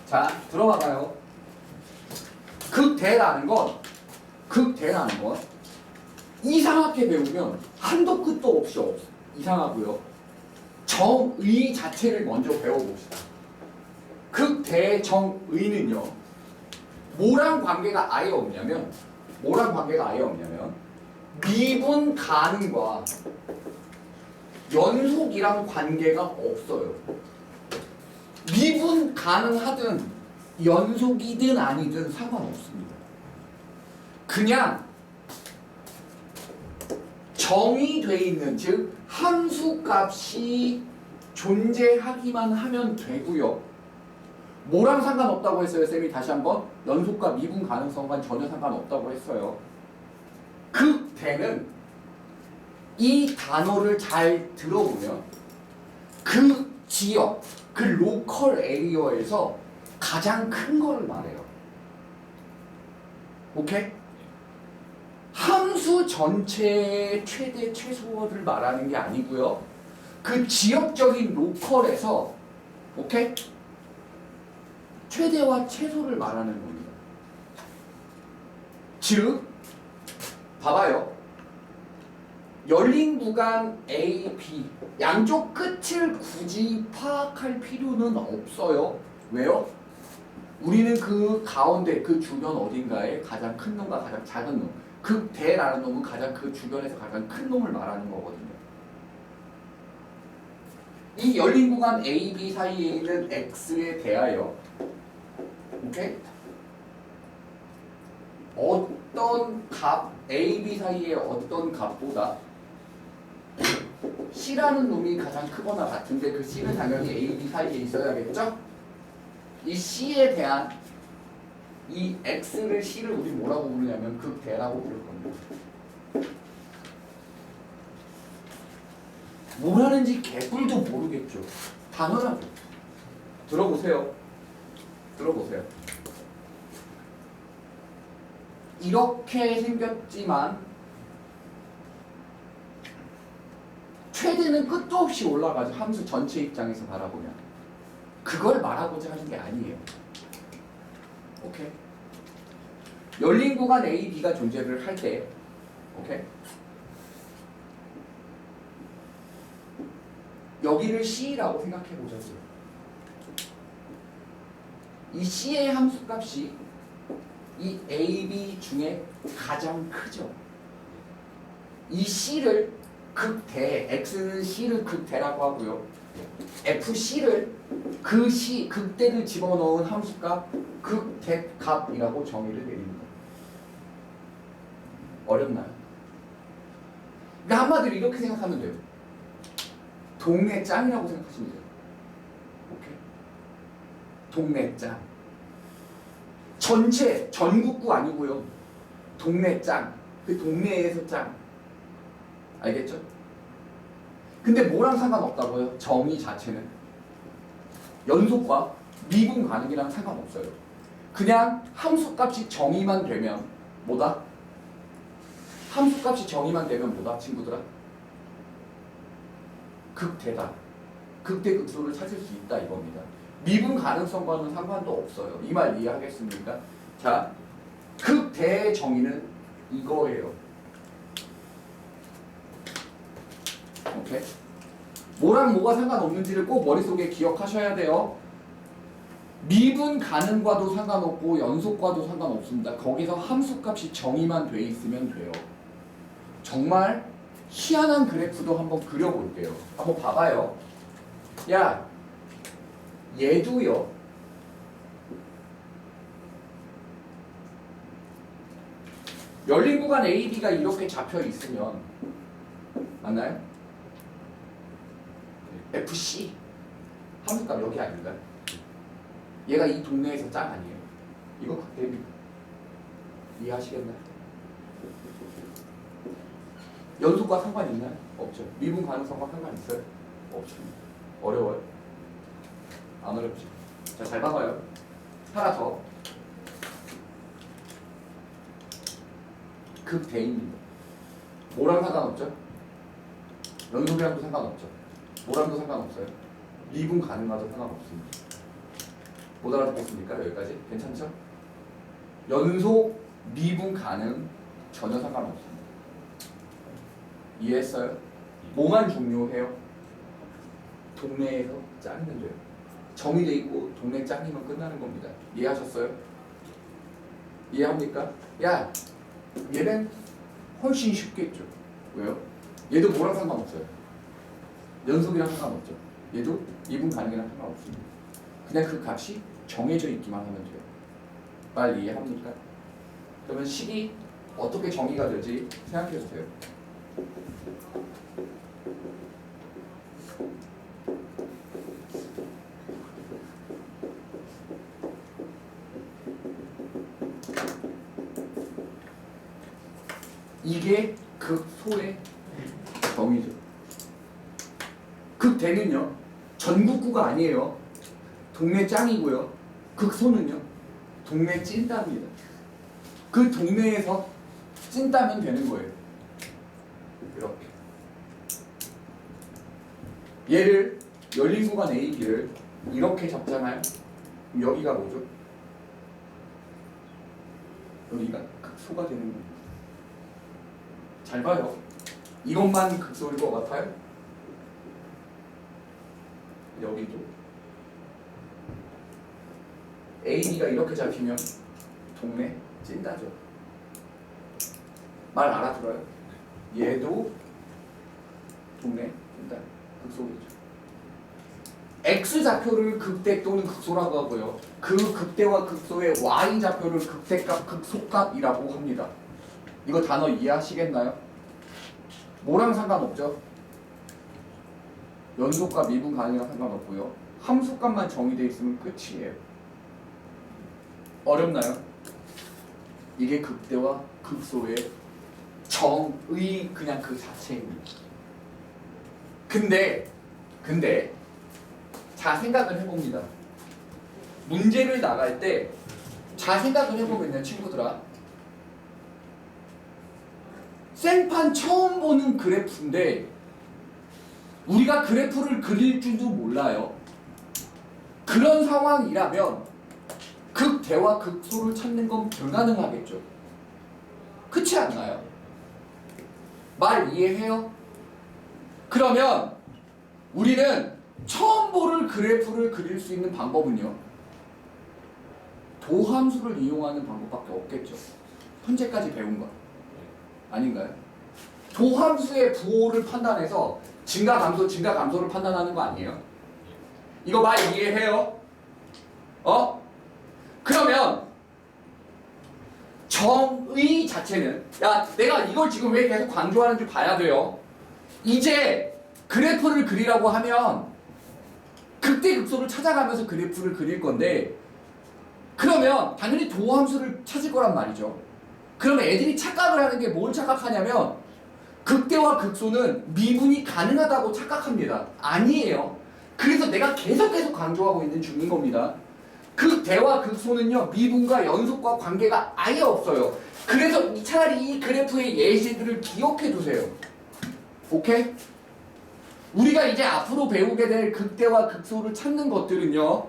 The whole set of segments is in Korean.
자, 들어봐봐요. 극대라는 건 이상하게 배우면 한도 끝도 없이 이상하고요. 정의 자체를 먼저 배워봅시다. 극대정의는요. 뭐랑 관계가 아예 없냐면 미분 가능과 연속이랑 관계가 없어요. 미분 가능하든 연속이든 아니든 상관없습니다. 그냥 정의돼 있는, 즉 함수값이 존재하기만 하면 되고요. 뭐랑 상관없다고 했어요, 쌤이? 다시 한번 연속과 미분 가능성과 전혀 상관없다고 했어요. 극대는 이 단어를 잘 들어보면 그 지역, 그 로컬 에리어에서 가장 큰 거를 말해요. 오케이? 함수 전체의 최대 최소를 말하는 게 아니고요. 그 지역적인 로컬에서 오케이? 최대와 최소를 말하는 겁니다. 즉 봐봐요. 열린 구간 A, B 양쪽 끝을 굳이 파악할 필요는 없어요. 왜요? 우리는 그 가운데, 그 주변 어딘가에 가장 큰 놈과 가장 작은 놈, 극대라는 놈은 가장 그 주변에서 가장 큰 놈을 말하는 거거든요. 이 열린 구간 A, B 사이에 있는 X에 대하여 오케이? 어떤 값, A, B 사이의 어떤 값보다 C라는 놈이 가장 크거나 같은데 그 C는 당연히 A, B 사이에 있어야겠죠? 이 C에 대한 이 X를, C를 우리 뭐라고 부르냐면 극대라고 부를 겁니다. 뭐라는지 개뿔도 모르겠죠. 당연하죠. 들어보세요. 이렇게 생겼지만 최대는 끝도 없이 올라가죠. 함수 전체 입장에서 바라보면. 그걸 말하고자 하는 게 아니에요. 오케이? 열린 구간 A, B가 존재를 할 때, 오케이? 여기를 C라고 생각해 보자고요. 이 C의 함수값이 이 A, B 중에 가장 크죠. 이 C를 극대, X는 C를 극대라고 하고요. FC를 그 C, 극대를 집어넣은 함수값 극대값이라고 정의를 내립니다. 어렵나요? 그러니까 한마디로 이렇게 생각하면 돼요. 동네 짱이라고 생각하시면 돼요. 오케이? 동네 짱. 전체, 전국구 아니고요. 동네 짱. 그 동네에서 짱. 알겠죠? 근데 뭐랑 상관없다고요? 정의 자체는. 연속과 미분 가능이랑 상관없어요. 그냥 함수값이 정의만 되면 뭐다? 함수값이 정의만 되면 뭐다, 친구들아? 극대다. 극대 극소를 찾을 수 있다 이겁니다. 미분 가능성과는 상관도 없어요. 이 말 이해하겠습니까? 자, 극대의 정의는 이거예요. 오케이? 뭐랑 뭐가 상관없는지를 꼭 머릿속에 기억하셔야 돼요. 미분 가능과도 상관없고 연속과도 상관없습니다. 거기서 함수값이 정의만 돼 있으면 돼요. 정말 희한한 그래프도 한번 그려볼게요. 한번 봐봐요. 야, 얘도요. 열린 구간 A, B가 이렇게 잡혀 있으면 맞나요? FC 함수값 여기 아닌가요? 얘가 이 동네에서 짱 아니에요? 이거 극대입니다. 이해하시겠나요? 연속과 상관 있나요? 없죠. 미분 가능성과 상관 있어요? 없습니다. 어려워요? 안 어렵죠. 자, 잘 봐봐요. 하나 더. 극대입니다. 뭐랑 상관없죠? 연속이랑도 상관없죠. 뭐랑도 상관없어요. 미분 가능하도 상관없습니다. 못 알아듣겠습니까? 여기까지 괜찮죠? 연속 미분 가능 전혀 상관없습니다. 이해했어요? 뭐만 중요해요? 동네에서 짱이면 돼요. 정의돼 있고 동네 짱이면 끝나는 겁니다. 이해하셨어요? 이해합니까? 야, 얘는 훨씬 쉽겠죠. 왜요? 얘도 뭐랑 상관없어요. 연속이랑 상관없죠. 얘도 미분 가능이랑 상관없습니다. 그냥 그 값이 정해져 있기만 하면 돼요. 말 이해합니까? 그러면 식이 어떻게 정의가 되지 생각해 보세요. 이게 극소의 정의죠. 극대는요 전국구가 아니에요. 동네 짱이고요. 극소는요 동네 찐따입니다. 그 동네에서 찐따면 되는 거예요. 이렇게 얘를 열린 구간 A, B를 이렇게 잡잖아요. 그럼 여기가 뭐죠? 여기가 극소가 되는 겁니다. 잘 봐요. 이것만 극소일 것 같아요? 여기도 A, B가 이렇게 잡히면 동네 찐따죠. 말 알아들어요? 얘도 동네 찐따 극소겠죠. X좌표를 극대 또는 극소라고 하고요. 그 극대와 극소의 Y좌표를 극대값, 극소값이라고 합니다. 이거 단어 이해하시겠나요? 뭐랑 상관없죠? 연속과 미분 가능이랑 상관없고요. 함수값만 정의되어 있으면 끝이에요. 어렵나요? 이게 극대와 극소의 정의 그냥 그 자체입니다. 근데 자 생각을 해봅니다. 문제를 나갈 때 자 생각을 해보면요 친구들아, 생판 처음 보는 그래프인데 우리가 그래프를 그릴 줄도 몰라요. 그런 상황이라면 극대와 극소를 찾는 건 불가능하겠죠. 그렇지 않나요? 말 이해해요? 그러면 우리는 처음 보는 그래프를 그릴 수 있는 방법은요 도함수를 이용하는 방법밖에 없겠죠. 현재까지 배운 것 아닌가요? 도함수의 부호를 판단해서 증가 감소를 판단하는 거 아니에요? 이거 말 이해해요? 그러면 정의 자체는 야 내가 이걸 지금 왜 계속 강조하는지 봐야 돼요. 이제 그래프를 그리라고 하면 극대 극소를 찾아가면서 그래프를 그릴 건데 그러면 당연히 도함수를 찾을 거란 말이죠. 그러면 애들이 착각을 하는 게 뭘 착각하냐면 극대와 극소는 미분이 가능하다고 착각합니다. 아니에요. 그래서 내가 계속 강조하고 있는 중인 겁니다. 극대와 극소는요 미분과 연속과 관계가 아예 없어요. 그래서 차라리 이 그래프의 예시들을 기억해 두세요. 오케이? 우리가 이제 앞으로 배우게 될 극대와 극소를 찾는 것들은요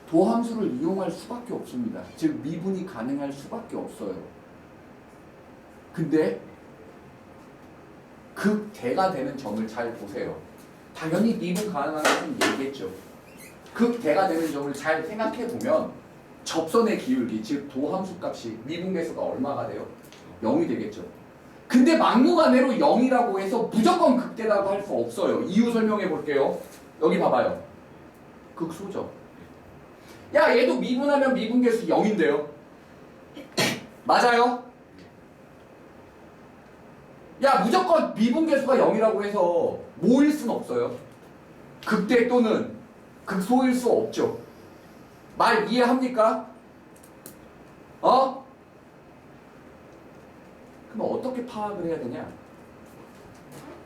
도함수를 이용할 수밖에 없습니다. 즉 미분이 가능할 수밖에 없어요. 근데 극대가 되는 점을 잘 보세요. 당연히 미분 가능한 것은 얘기했죠. 극대가 되는 점을 잘 생각해 보면 접선의 기울기 즉 도함수 값이 미분계수가 얼마가 돼요? 0이 되겠죠. 근데 막무가내로 0이라고 해서 무조건 극대라고 할 수 없어요. 이유 설명해 볼게요. 여기 봐봐요. 극소죠. 야 얘도 미분하면 미분계수 0인데요. 맞아요? 야 무조건 미분계수가 0이라고 해서 뭐일 순 없어요. 극대 또는 극소일 수 없죠. 말 이해합니까? 그럼 어떻게 파악을 해야 되냐?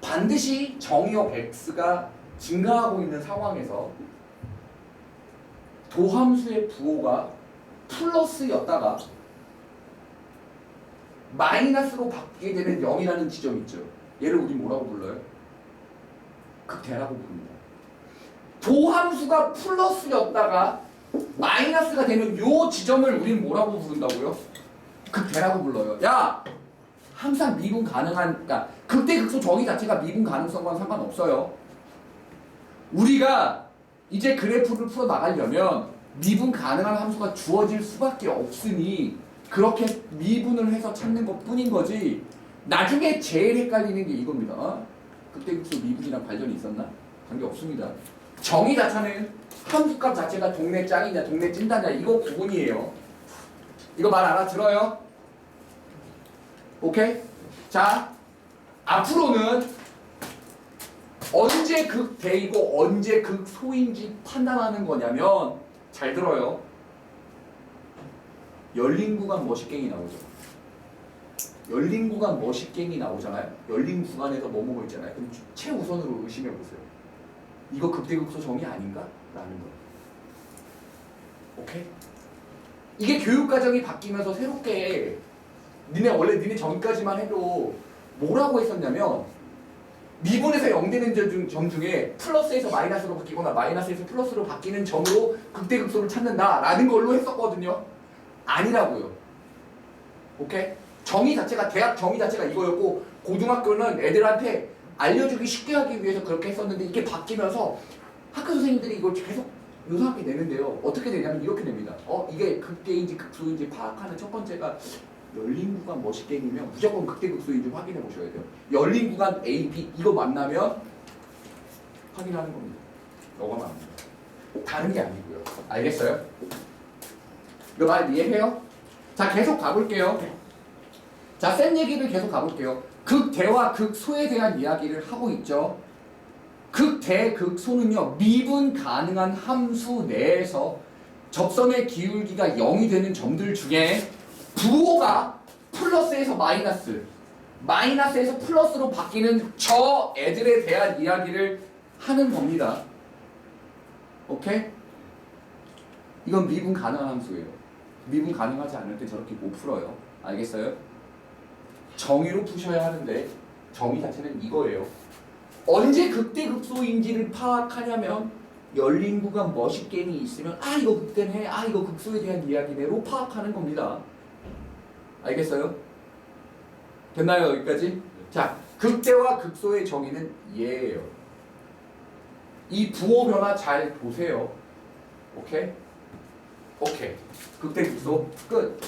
반드시 정의역 x가 증가하고 있는 상황에서 도함수의 부호가 플러스였다가 마이너스로 바뀌게 되는 0이라는 지점이 있죠. 얘를 우리 뭐라고 불러요? 극대라고 부릅니다. 도함수가 플러스였다가 마이너스가 되면 요 지점을 우리는 뭐라고 부른다고요? 극대라고 불러요. 야, 항상 미분 가능한, 그러니까 극대 극소 정의 자체가 미분 가능성과는 상관없어요. 우리가 이제 그래프를 풀어 나가려면 미분 가능한 함수가 주어질 수밖에 없으니 그렇게 미분을 해서 찾는 것 뿐인 거지. 나중에 제일 헷갈리는 게 이겁니다. 극대 극소 미분이랑 관련이 있었나? 관계 없습니다. 정의 자체는 함수값 자체가 동네 짱이냐 동네 찐다냐 이거 구분이에요. 이거 말 알아들어요? 오케이? 자, 앞으로는 언제 극대이고 언제 극소인지 판단하는 거냐면 잘 들어요. 열린 구간 머시갱이 나오죠. 열린 구간 머시갱이 나오잖아요. 열린 구간에서 뭐뭐 있잖아요. 그럼 최우선으로 의심해 보세요. 이거 극대극소 정의 아닌가? 라는 거. 오케이? 이게 교육과정이 바뀌면서 새롭게 원래 니네 정의까지만 해도 뭐라고 했었냐면 미분에서 0 되는 점 중에 플러스에서 마이너스로 바뀌거나 마이너스에서 플러스로 바뀌는 점으로 극대극소를 찾는다라는 걸로 했었거든요. 아니라고요. 오케이? 정의 자체가 대학 정의 자체가 이거였고 고등학교는 애들한테 알려주기 쉽게 하기 위해서 그렇게 했었는데 이게 바뀌면서 학교 선생님들이 이걸 계속 요상하게 내는데요. 어떻게 되냐면 이렇게 냅니다. 이게 극대인지 극소인지 파악하는 첫 번째가 열린 구간 머시갱이면 무조건 극대극소인지 확인해 보셔야 돼요. 열린 구간 A, B 이거 만나면 확인하는 겁니다. 너가 맞습니다. 다른 게 아니고요. 알겠어요? 이거 말 이해해요? 자, 계속 가볼게요. 자, 쌤 얘기를 계속 가볼게요. 극대와 극소에 대한 이야기를 하고 있죠. 극대, 극소는요 미분 가능한 함수 내에서 접선의 기울기가 0이 되는 점들 중에 부호가 플러스에서 마이너스, 마이너스에서 플러스로 바뀌는 저 애들에 대한 이야기를 하는 겁니다. 오케이? 이건 미분 가능한 함수예요. 미분 가능하지 않을 때 저렇게 못 풀어요. 알겠어요? 정의로 푸셔야 하는데 정의 자체는 이거예요. 언제 극대극소인지를 파악하냐면 열린 구간 머시갱이 있으면 이거 극대네, 이거 극소에 대한 이야기네로 파악하는 겁니다. 알겠어요? 됐나요? 여기까지? 자, 극대와 극소의 정의는 얘예요. 이 부호 변화 잘 보세요. 오케이? 오케이. 극대 극소 끝.